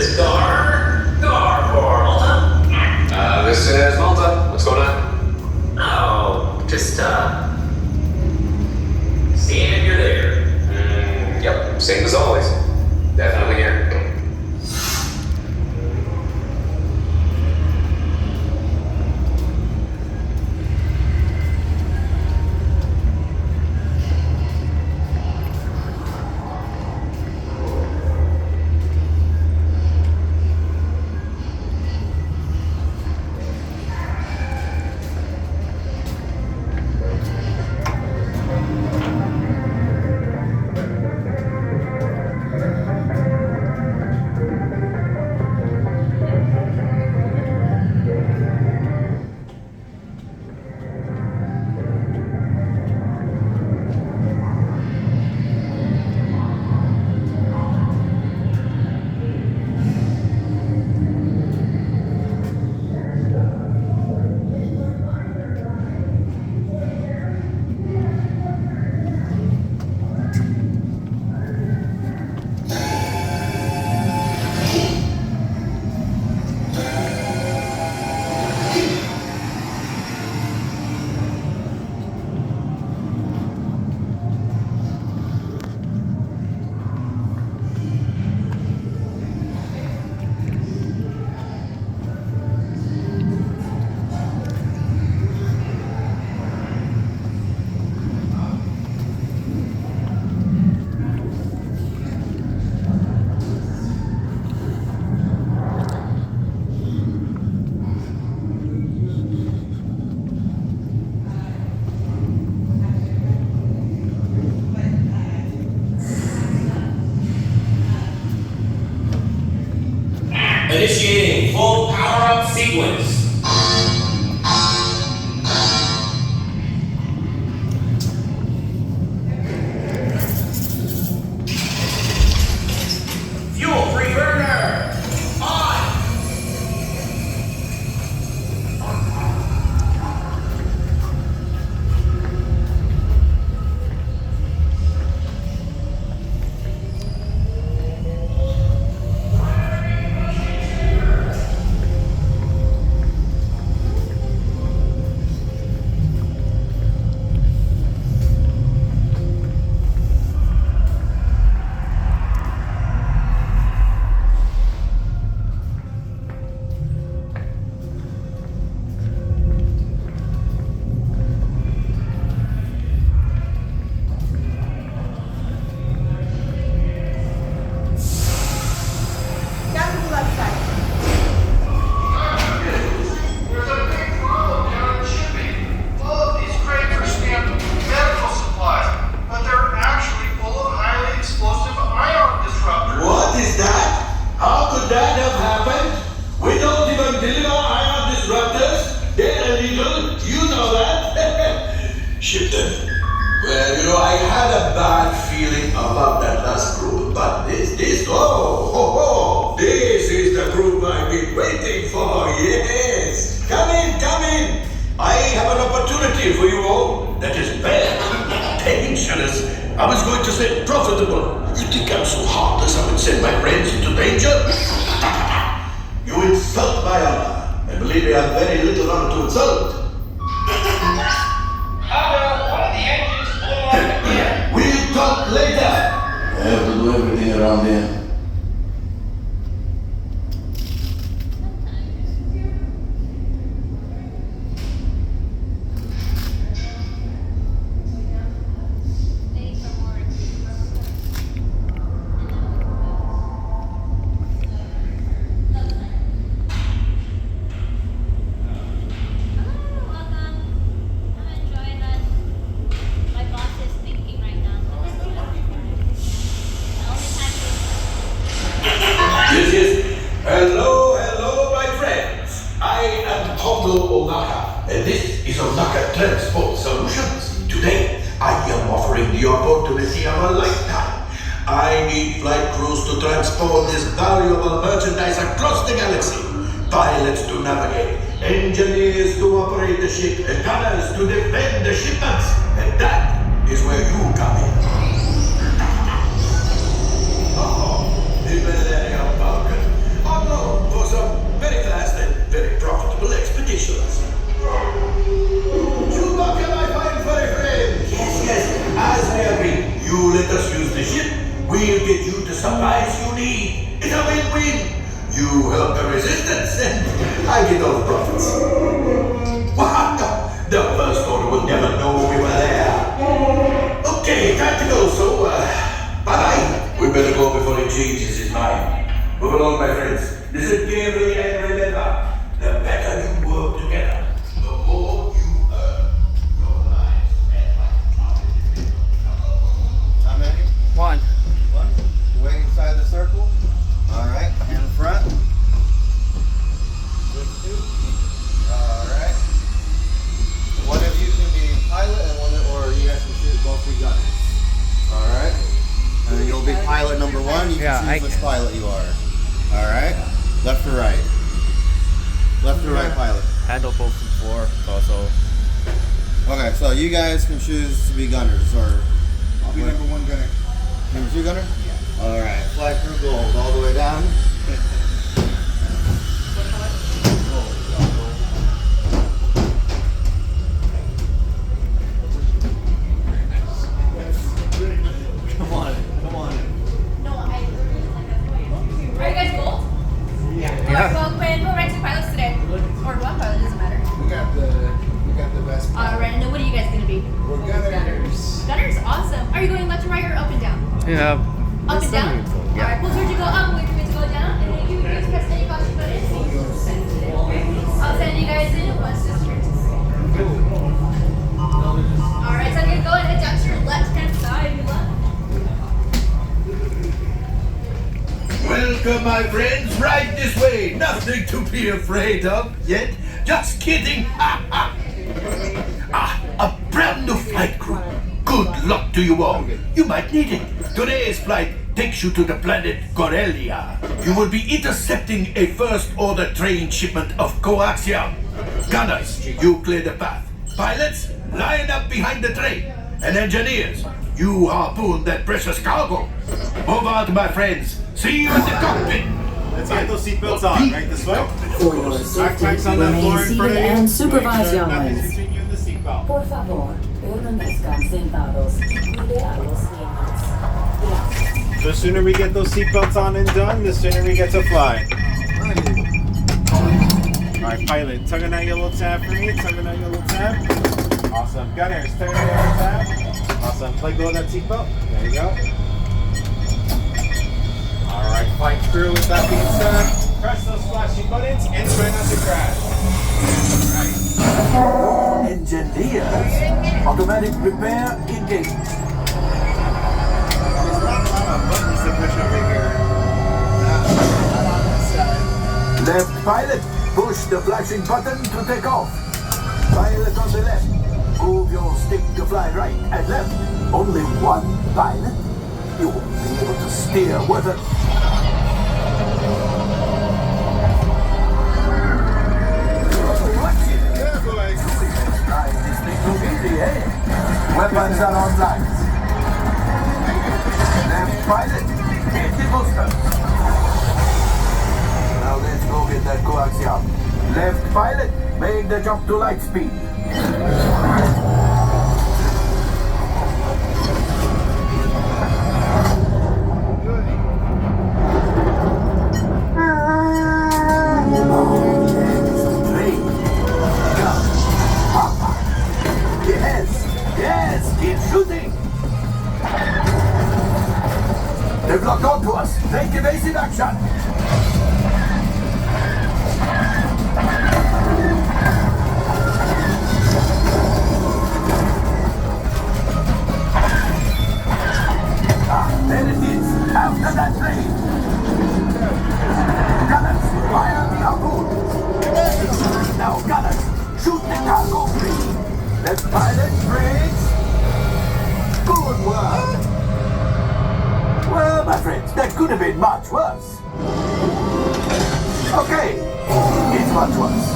is Gar for Malta. This is Malta. What's going on? Oh, just, seeing if you're there. Yep, same as always. Definitely here. Initiating full power-up sequence. Fuel-free burner on. Ship them. Well, I had a bad feeling about that last group, but this is the group I've been waiting for, yes! Come in! I have an opportunity for you all that is very dangerous. I was going to say profitable. You think I'm so heartless I would send my friends into danger? You insult my honor. I believe I have very little honor to insult. One of the engines blew up again. We'll talk later. I have to do everything around here. Hello, my friends. I am Hondo and this is Onaka Transport Solutions. Today, I am offering the opportunity of a lifetime. I need flight crews to transport this valuable merchandise across the galaxy. Pilots to navigate, engineers to operate the ship, and gunners to defend the shipments. And that is where you come in. Oh, the Millennium Falcon. I agree. You let us use the ship. We'll get you the supplies you need. It's a win-win. You help the resistance, and I get all the profits. What? No, the First Order will never know we were there. Okay, time to go. So, bye-bye. We better go before he changes his mind. Move along, my friends. This is Gabriel, and remember, the better you work together, the more you earn. Your lives and life. How many? One. One. Way inside the circle. All right. And in front. Good two. All right. One of you can be pilot, and or you guys can shoot both be gunners. All right. And then you'll be pilot number one. You can choose which pilot you are. All right. Left or right? Left or right pilot? Handle both before also. Okay, so you guys can choose to be gunners, or I'll be number one gunner. Number two gunner? Yeah. All right. Fly through gold all the way down. Come on, come on. No, are you guys gold? Yeah. Well, when we'll rank two pilots today. Or one pilot, doesn't matter. We got the best. Alright, and then what are you guys gonna be? We're gunners. Gunners, awesome. Are you going left to right or up and down? Yeah. Up and down? Yeah. Alright, pull towards you go up, wait for me to go down, and then you guys press any caution button. I'll send you guys in once this turns. Alright, so I'm gonna go and head down to your left hand side. Your left. Welcome, my friends. Right this way. Nothing to be afraid of yet. Just kidding. A brand new flight crew. Good luck to you all. You might need it. Today's flight takes you to the planet Corellia. You will be intercepting a First Order train shipment of coaxium. Gunners, you clear the path. Pilots, line up behind the train. And engineers, you harpoon that precious cargo. Move out, my friends. See you in the cockpit. Let's get those seatbelts on, right this way. For your safety, Backpacks on that floor remain in front seated of you. and supervise young Nothing's ones. between you and the seatbelt. Por favor, permanezcan sentados. Cuide a los niños. Gracias. The sooner we get those seatbelts on and done, the sooner we get to fly. Alright, pilot, tug on that yellow tab for me. Tug on that yellow tab. Awesome. Gunners, tug on that yellow tab. Awesome. Let go of that seatbelt. There you go. Alright, flight crew, with that being said, press those flashing buttons and try not to crash. Alright. Engineers, automatic repair engaged. There's not a lot of buttons to push over here. Not on this side. Left pilot, push the flashing button to take off. Pilot on the left, move your stick to fly right and left. Only one pilot? You won't be able to steer with it. Good boys. Right, this thing too easy, eh? Weapons are online. Left pilot, hit the booster. Now let's go get that coaxium. Left pilot, make the jump to light speed. Yes, keep shooting. They've locked onto us. Take evasive action. There it is. After that train. Gunners, fire the harpoon. Now, gunners, shoot the cargo free. Left pilot, brakes. Good work. Well, my friends, that could have been much worse. Okay, it's much worse.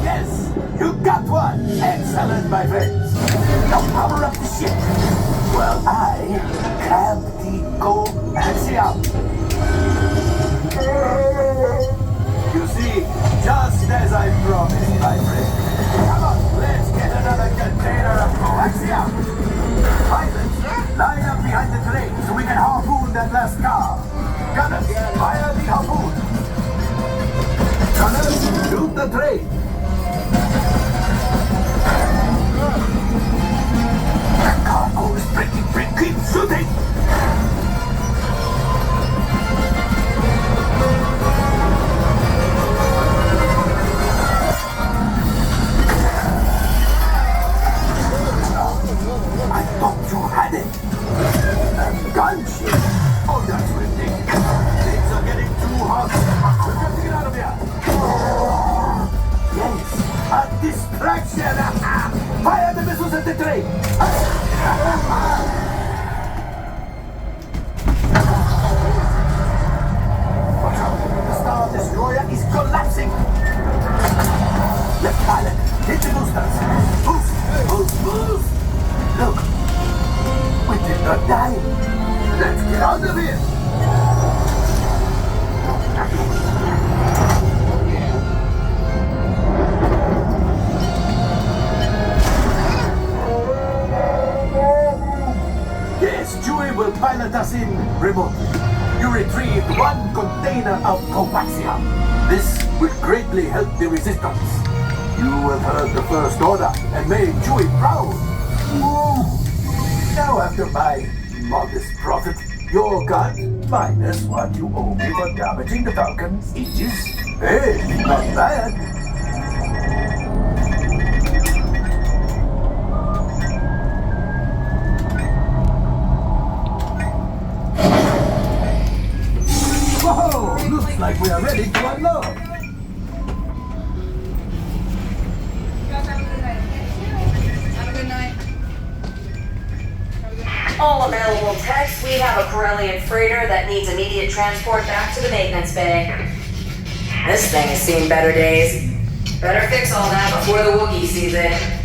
Yes, you got one. Excellent, my friends. Now power up the ship. Well, I have the coaxium. the train. The cargo is breaking free. Keep shooting. I thought you had it. A gunship? Oh, that's ridiculous. Things are getting too hot. We've got to get out of here. Yes, a distraction. Fire the missiles at the train. Watch out. The Star Destroyer is collapsing. Left pilot, hit the boosters. Boost, boost, boost. Look, we did not die. Let's get out of here. Yes, Chewie will pilot us in remotely. You retrieved one container of coaxium. This will greatly help the resistance. You have heard the First Order and made Chewie proud. Now after my modest profit, your cut minus what you owe me for damaging the Falcon's aegis. Hey, not bad. Whoa, looks like we are ready to unload. All available techs, we have a Corellian freighter that needs immediate transport back to the maintenance bay. This thing has seen better days. Better fix all that before the Wookiee sees it.